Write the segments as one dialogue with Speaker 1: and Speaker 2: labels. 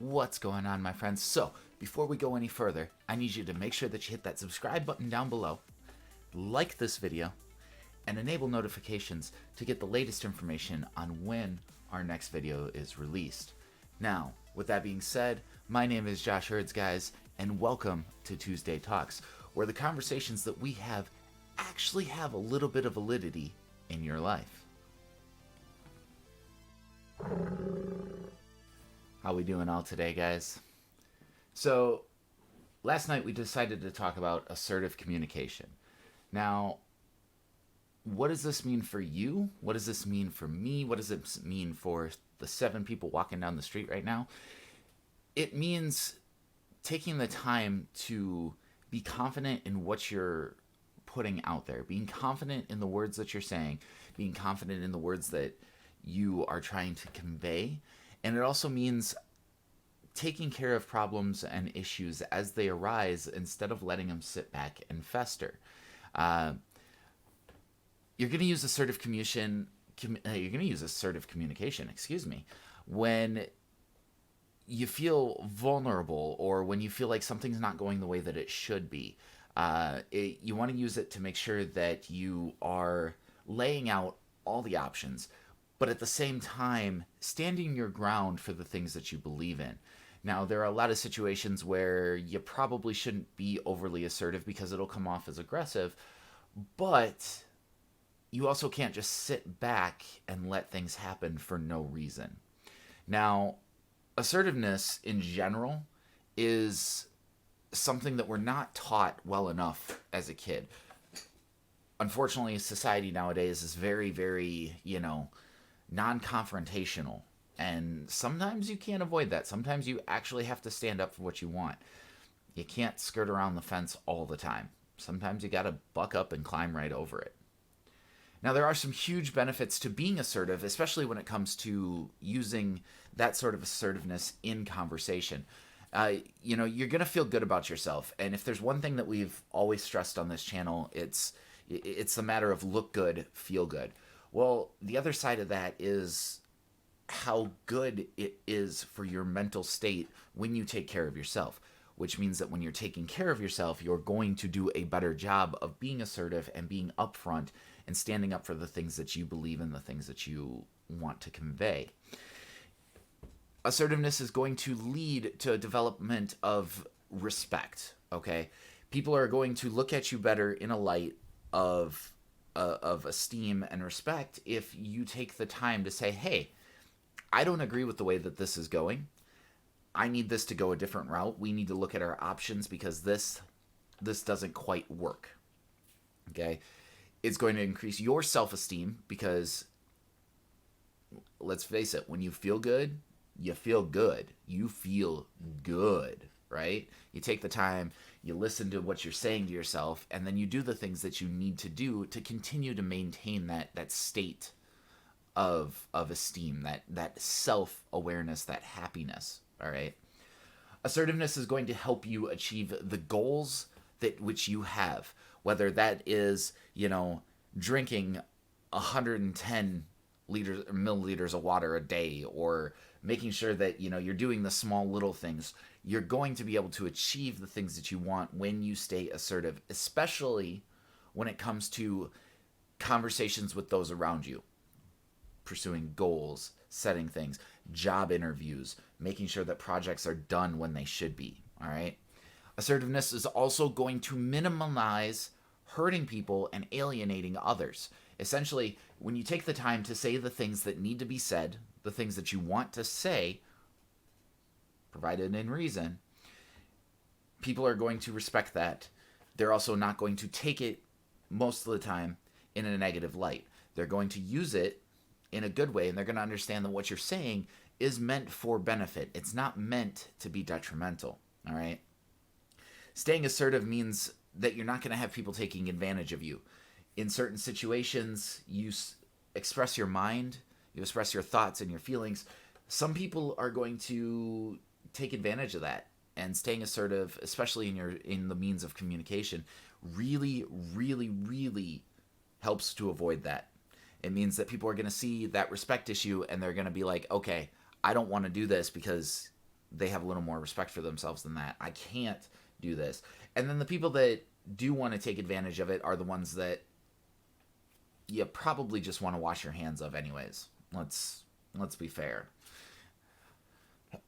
Speaker 1: What's going on, my friends? So, before we go any further, I need you to make sure that you hit that subscribe button down below, like this video, and enable notifications to get the latest information on when our next video is released. Now, with that being said, my name is Josh Hurds, guys, and welcome to Tuesday Talks, where the conversations that we have actually have a little bit of validity in your life. How we doing all today, guys? So, last night we decided to talk about assertive communication. Now, what does this mean for you? What does this mean for me? What does it mean for the 7 people walking down the street right now? It means taking the time to be confident in what you're putting out there, being confident in the words that you're saying, being confident in the words that you are trying to convey. And it also means taking care of problems and issues as they arise instead of letting them sit back and fester. You're going to use assertive communication. When you feel vulnerable or when you feel like something's not going the way that it should be. You want to use it to make sure that you are laying out all the options, but at the same time, standing your ground for the things that you believe in. Now, there are a lot of situations where you probably shouldn't be overly assertive because it'll come off as aggressive, but you also can't just sit back and let things happen for no reason. Now, assertiveness in general is something that we're not taught well enough as a kid. Unfortunately, society nowadays is very, very, non-confrontational. And sometimes you can't avoid that. Sometimes you actually have to stand up for what you want. You can't skirt around the fence all the time. Sometimes you got to buck up and climb right over it. Now, there are some huge benefits to being assertive, especially when it comes to using that sort of assertiveness in conversation. You're going to feel good about yourself. And if there's one thing that we've always stressed on this channel, it's the matter of look good, feel good. Well, the other side of that is how good it is for your mental state when you take care of yourself, which means that when you're taking care of yourself, you're going to do a better job of being assertive and being upfront and standing up for the things that you believe in, the things that you want to convey. Assertiveness is going to lead to a development of respect, okay? People are going to look at you better in a light of esteem and respect if you take the time to say, hey, I don't agree with the way that this is going. I need this to go a different route. We need to look at our options because this doesn't quite work. Okay? It's going to increase your self-esteem because, let's face it, when you feel good, you feel good. You feel good, right? You take the time, you listen to what you're saying to yourself, and then you do the things that you need to do to continue to maintain that state of esteem, that self-awareness, that happiness, all right? Assertiveness is going to help you achieve the goals which you have, whether that is, drinking 110 milliliters of water a day, or making sure that, you're doing the small little things. You're going to be able to achieve the things that you want when you stay assertive, especially when it comes to conversations with those around you. Pursuing goals, setting things, job interviews, making sure that projects are done when they should be, all right? Assertiveness is also going to minimize hurting people and alienating others. Essentially, when you take the time to say the things that need to be said, the things that you want to say, provided in reason, people are going to respect that. They're also not going to take it most of the time in a negative light. They're going to use it in a good way, and they're going to understand that what you're saying is meant for benefit. It's not meant to be detrimental, all right? Staying assertive means that you're not going to have people taking advantage of you. In certain situations, you express your mind, you express your thoughts and your feelings. Some people are going to take advantage of that, and staying assertive, especially in the means of communication, really, really, really helps to avoid that. It means that people are going to see that respect issue and they're going to be like, okay, I don't want to do this because they have a little more respect for themselves than that. I can't do this. And then the people that do want to take advantage of it are the ones that you probably just want to wash your hands of anyways. Let's be fair.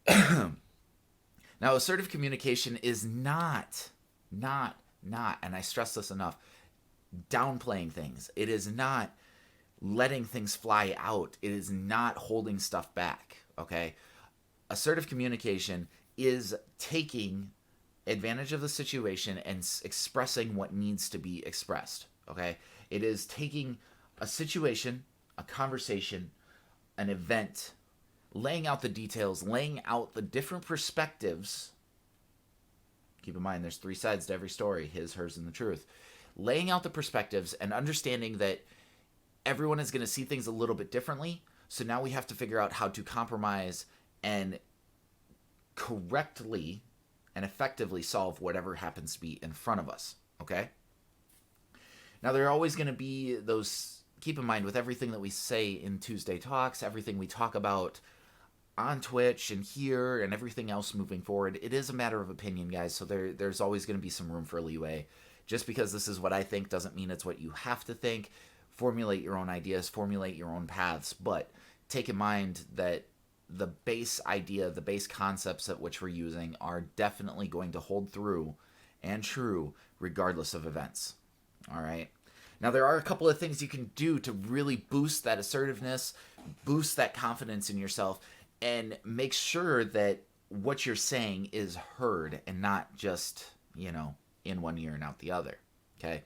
Speaker 1: Now, assertive communication is not, and I stress this enough, downplaying things. It is not letting things fly out. It is not holding stuff back, okay? Assertive communication is taking advantage of the situation and expressing what needs to be expressed, okay? It is taking a situation, a conversation, an event, laying out the details, laying out the different perspectives. Keep in mind, there's 3 sides to every story: his, hers, and the truth. Laying out the perspectives and understanding that everyone is going to see things a little bit differently. So now we have to figure out how to compromise and correctly and effectively solve whatever happens to be in front of us, okay? Now, there are always going to be those, keep in mind, with everything that we say in Tuesday Talks, everything we talk about on Twitch and here and everything else moving forward, it is a matter of opinion, guys, so there's always going to be some room for leeway. Just because this is what I think doesn't mean it's what you have to think. Formulate your own ideas, formulate your own paths, but take in mind that the base idea, the base concepts at which we're using are definitely going to hold through and true regardless of events. All right. Now, there are a couple of things you can do to really boost that assertiveness, boost that confidence in yourself, and make sure that what you're saying is heard and not just, in one ear and out the other. Okay.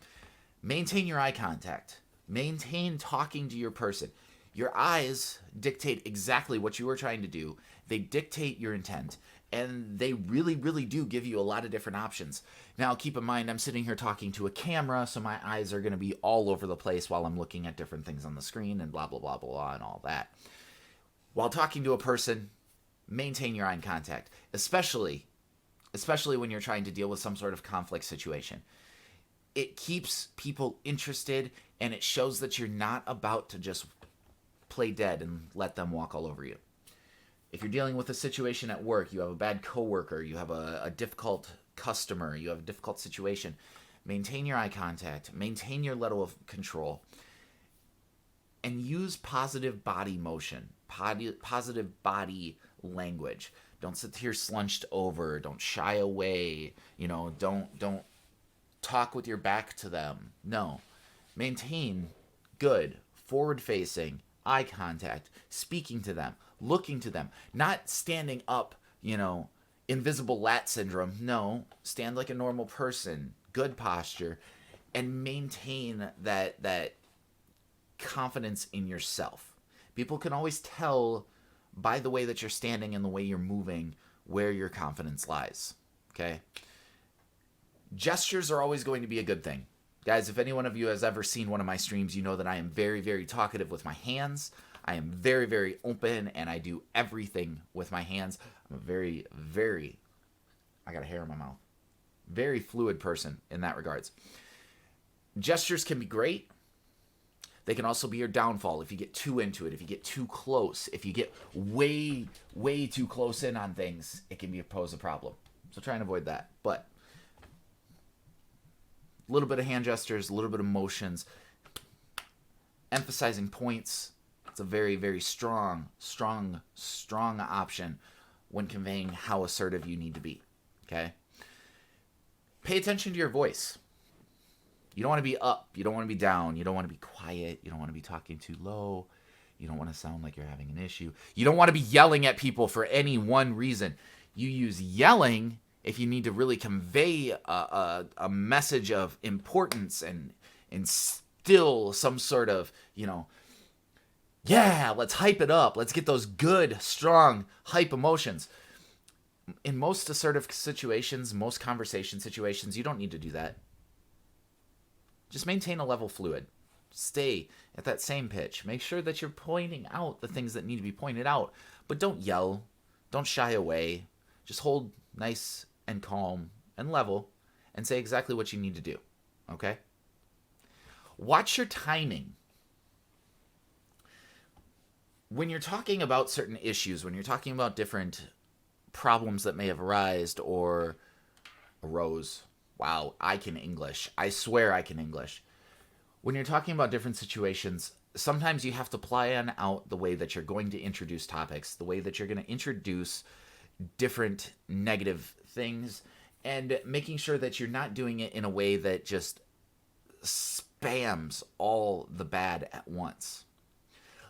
Speaker 1: Maintain your eye contact. Maintain talking to your person. Your eyes dictate exactly what you are trying to do. They dictate your intent. And they really, really do give you a lot of different options. Now, keep in mind, I'm sitting here talking to a camera, so my eyes are going to be all over the place while I'm looking at different things on the screen and blah, blah, blah, blah, and all that. While talking to a person, maintain your eye contact, especially when you're trying to deal with some sort of conflict situation. It keeps people interested, and it shows that you're not about to just play dead and let them walk all over you. If you're dealing with a situation at work, you have a bad coworker, you have a difficult customer, you have a difficult situation, maintain your eye contact, maintain your level of control, and use positive body motion, positive body language. Don't sit here slunched over. Don't shy away. Don't talk with your back to them. No. Maintain good, forward-facing eye contact, speaking to them, looking to them, not standing up, invisible lat syndrome. No, stand like a normal person, good posture, and maintain that confidence in yourself. People can always tell by the way that you're standing and the way you're moving where your confidence lies, okay? Gestures are always going to be a good thing. Guys, if any one of you has ever seen one of my streams, you know that I am very, very talkative with my hands. I am very, very open, and I do everything with my hands. I'm a very, very, I got a hair in my mouth, very fluid person in that regards. Gestures can be great. They can also be your downfall if you get too into it, if you get too close, if you get way, way too close in on things, it can pose a problem. So try and avoid that. But a little bit of hand gestures, a little bit of motions, emphasizing points. It's a very, very strong option when conveying how assertive you need to be, okay? Pay attention to your voice. You don't want to be up. You don't want to be down. You don't want to be quiet. You don't want to be talking too low. You don't want to sound like you're having an issue. You don't want to be yelling at people for any one reason. You use yelling if you need to really convey a message of importance and instill some sort of, yeah, let's hype it up. Let's get those good, strong, hype emotions. In most assertive situations, most conversation situations, you don't need to do that. Just maintain a level fluid. Stay at that same pitch. Make sure that you're pointing out the things that need to be pointed out. But don't yell. Don't shy away. Just hold nice and calm and level and say exactly what you need to do. Okay? Watch your timing. When you're talking about certain issues, when you're talking about different problems that may have arose. Wow, I can English. I swear I can English. When you're talking about different situations, sometimes you have to plan out the way that you're going to introduce topics, the way that you're going to introduce different negative things, and making sure that you're not doing it in a way that just spams all the bad at once.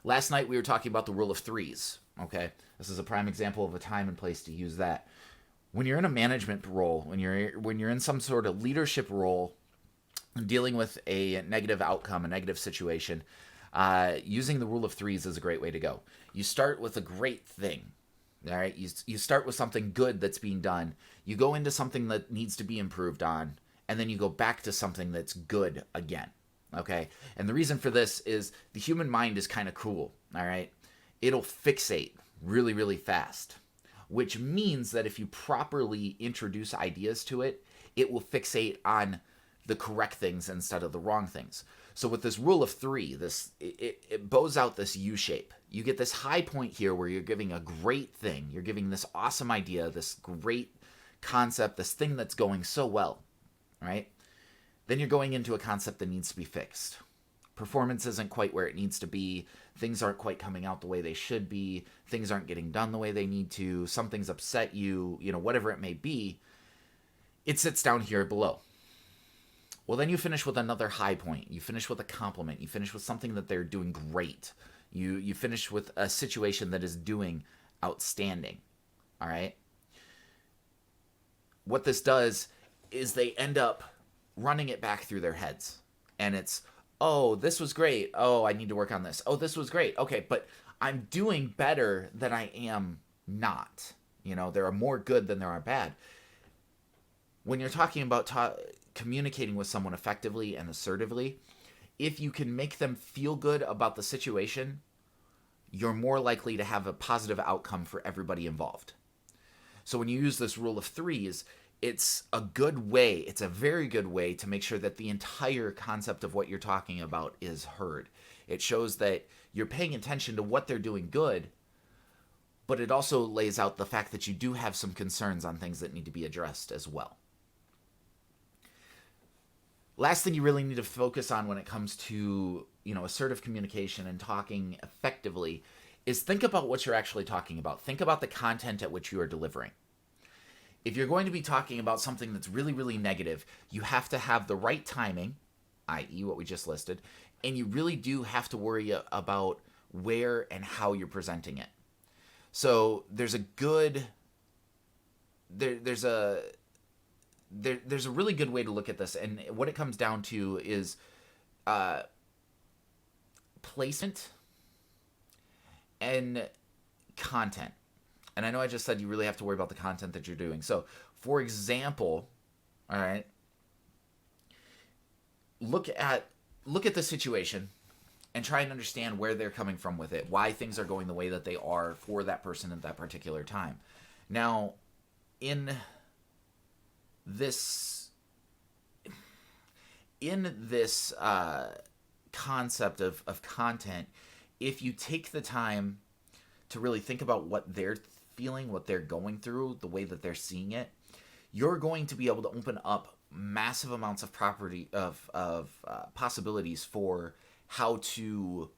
Speaker 1: Last night we were talking about the rule of threes. Okay, this is a prime example of a time and place to use that. When you're in a management role, when you're in some sort of leadership role, dealing with a negative outcome, a negative situation, using the rule of threes is a great way to go. You start with a great thing. All right, you start with something good that's being done. You go into something that needs to be improved on, and then you go back to something that's good again. Okay, and the reason for this is the human mind is kind of cool. All right, it'll fixate really, really fast, which means that if you properly introduce ideas to it, it will fixate on the correct things instead of the wrong things. So with this rule of three, it bows out this U shape. You get this high point here where you're giving a great thing. You're giving this awesome idea, this great concept, this thing that's going so well, right? Then you're going into a concept that needs to be fixed. Performance isn't quite where it needs to be. Things aren't quite coming out the way they should be. Things aren't getting done the way they need to. Something's upset you, whatever it may be. It sits down here below. Well, then you finish with another high point. You finish with a compliment. You finish with something that they're doing great. You finish with a situation that is doing outstanding. All right? What this does is they end up running it back through their heads. And it's, oh, this was great. Oh, I need to work on this. Oh, this was great. Okay, but I'm doing better than I am not. There are more good than there are bad. When you're talking about communicating with someone effectively and assertively, if you can make them feel good about the situation, you're more likely to have a positive outcome for everybody involved. So when you use this rule of threes, it's a good way, it's a very good way to make sure that the entire concept of what you're talking about is heard. It shows that you're paying attention to what they're doing good, but it also lays out the fact that you do have some concerns on things that need to be addressed as well. Last thing you really need to focus on when it comes to, assertive communication and talking effectively is think about what you're actually talking about. Think about the content at which you are delivering. If you're going to be talking about something that's really, really negative, you have to have the right timing, i.e. what we just listed, and you really do have to worry about where and how you're presenting it. So there's a really good way to look at this, and what it comes down to is placement and content. And I know I just said you really have to worry about the content that you're doing. So, for example, all right, look at the situation and try and understand where they're coming from with it, why things are going the way that they are for that person at that particular time. Now, in this concept of content, if you take the time to really think about what they're feeling, what they're going through, the way that they're seeing it, you're going to be able to open up massive amounts of possibilities for how to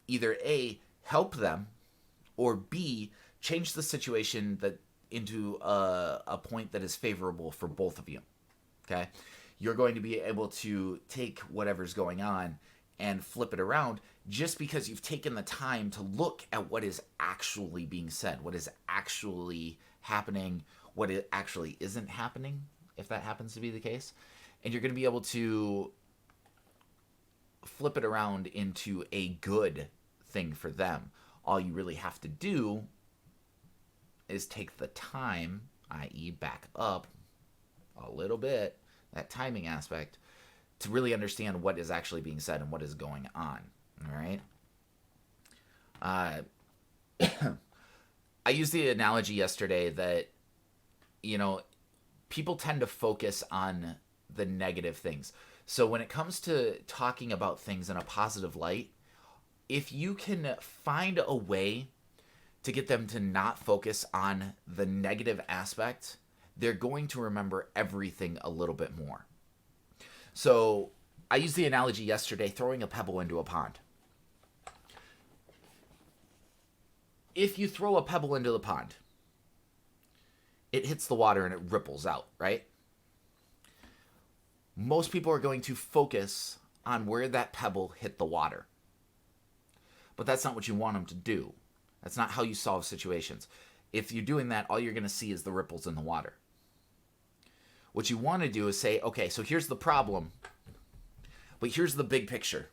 Speaker 1: either A, help them, or B, change the situation into a point that is favorable for both of you. Okay? You're going to be able to take whatever's going on and flip it around just because you've taken the time to look at what is actually being said, what is actually happening, what it actually isn't happening, if that happens to be the case. And you're going to be able to flip it around into a good thing for them. All you really have to do is take the time, i.e. back up a little bit, that timing aspect, to really understand what is actually being said and what is going on. All right? I used the analogy yesterday that, people tend to focus on the negative things. So when it comes to talking about things in a positive light, if you can find a way to get them to not focus on the negative aspect, they're going to remember everything a little bit more. So I used the analogy yesterday, throwing a pebble into a pond. If you throw a pebble into the pond, it hits the water and it ripples out, right? Most people are going to focus on where that pebble hit the water. But that's not what you want them to do. That's not how you solve situations. If you're doing that, all you're going to see is the ripples in the water. What you want to do is say, okay, so here's the problem, but here's the big picture.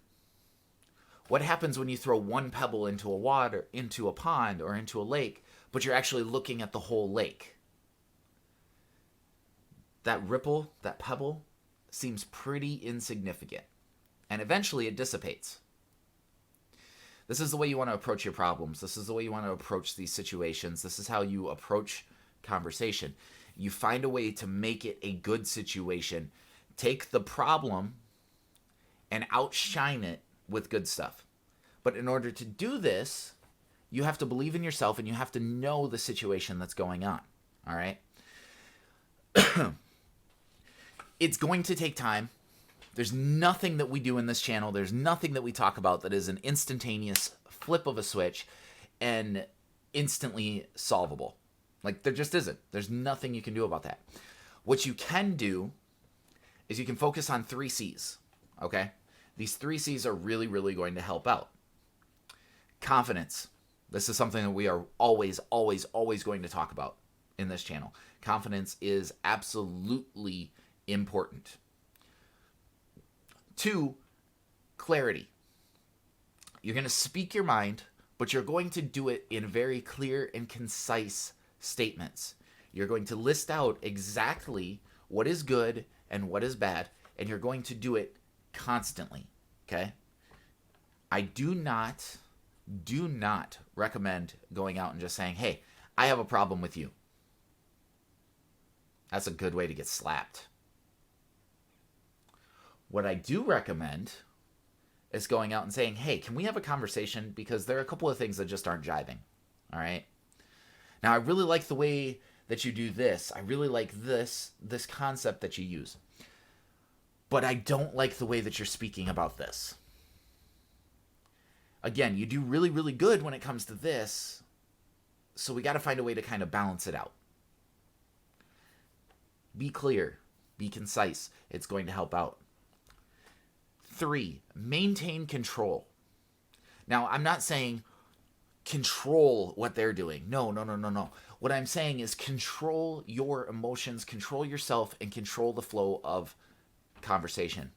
Speaker 1: What happens when you throw one pebble into a pond or into a lake, but you're actually looking at the whole lake? That ripple, that pebble, seems pretty insignificant, and eventually it dissipates. This is the way you want to approach your problems. This is the way you want to approach these situations. This is how you approach conversation. You find a way to make it a good situation. Take the problem and outshine it with good stuff. But in order to do this, you have to believe in yourself and you have to know the situation that's going on. All right? It's going to take time. There's nothing that we do in this channel, there's nothing that we talk about that is an instantaneous flip of a switch and instantly solvable. Like, there just isn't. There's nothing you can do about that. What you can do is you can focus on 3 C's, okay? These 3 C's are really, really going to help out. Confidence. This is something that we are always, always, always going to talk about in this channel. Confidence is absolutely important. 2, clarity. You're going to speak your mind, but you're going to do it in very clear and concise statements. You're going to list out exactly what is good and what is bad, and you're going to do it constantly, okay? I do not recommend going out and just saying, hey, I have a problem with you. That's a good way to get slapped. What I do recommend is going out and saying, hey, can we have a conversation? Because there are a couple of things that just aren't jiving. All right. Now, I really like the way that you do this. I really like this concept that you use. But I don't like the way that you're speaking about this. Again, you do really, really good when it comes to this. So we got to find a way to kind of balance it out. Be clear. Be concise. It's going to help out. 3, maintain control. Now, I'm not saying control what they're doing. No. What I'm saying is control your emotions, control yourself, and control the flow of conversation.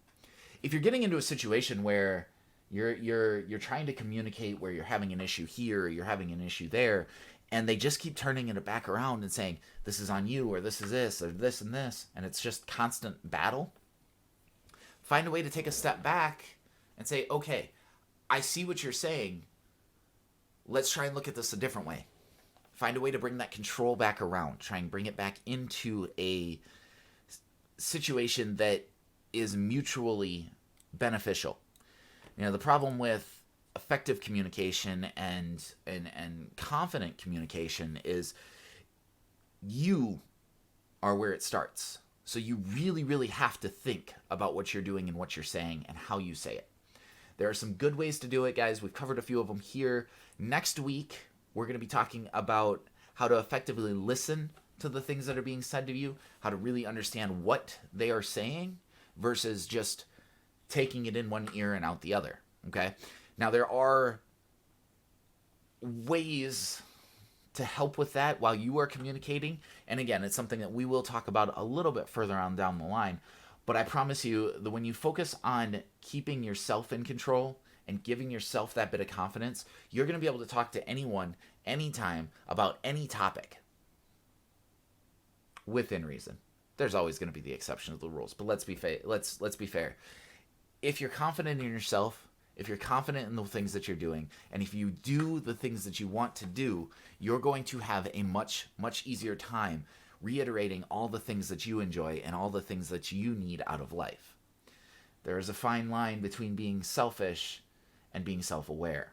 Speaker 1: If you're getting into a situation where you're trying to communicate, where you're having an issue here, or you're having an issue there, and they just keep turning it back around and saying, this is on you, or this is this, or this and this, and it's just constant battle, find a way to take a step back and say, okay, I see what you're saying. Let's try and look at this a different way. Find a way to bring that control back around. Try and bring it back into a situation that is mutually beneficial. You know, the problem with effective communication and confident communication is you are where it starts. So you really, really have to think about what you're doing and what you're saying and how you say it. There are some good ways to do it, guys. We've covered a few of them here. Next week, we're going to be talking about how to effectively listen to the things that are being said to you, how to really understand what they are saying versus just taking it in one ear and out the other, okay? Now, there are ways to help with that while you are communicating. And again, it's something that we will talk about a little bit further on down the line. But I promise you that when you focus on keeping yourself in control and giving yourself that bit of confidence, you're going to be able to talk to anyone, anytime, about any topic within reason. There's always going to be the exception to the rules, but let's be fair. If you're confident in yourself, if you're confident in the things that you're doing, and if you do the things that you want to do, you're going to have a much, much easier time reiterating all the things that you enjoy and all the things that you need out of life. There is a fine line between being selfish and being self-aware.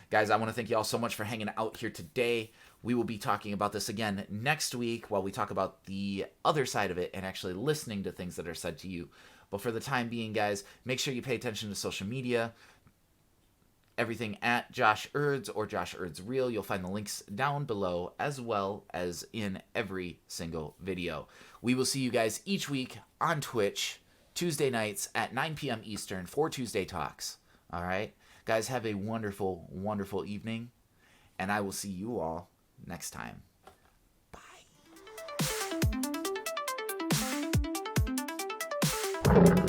Speaker 1: Guys, I want to thank you all so much for hanging out here today. We will be talking about this again next week while we talk about the other side of it and actually listening to things that are said to you. But for the time being, guys, make sure you pay attention to social media. Everything at Josh Erds or Josh Erds Real. You'll find the links down below as well as in every single video. We will see you guys each week on Twitch, Tuesday nights at 9 p.m. Eastern for Tuesday Talks. All right? Guys, have a wonderful, wonderful evening, and I will see you all next time. Bye.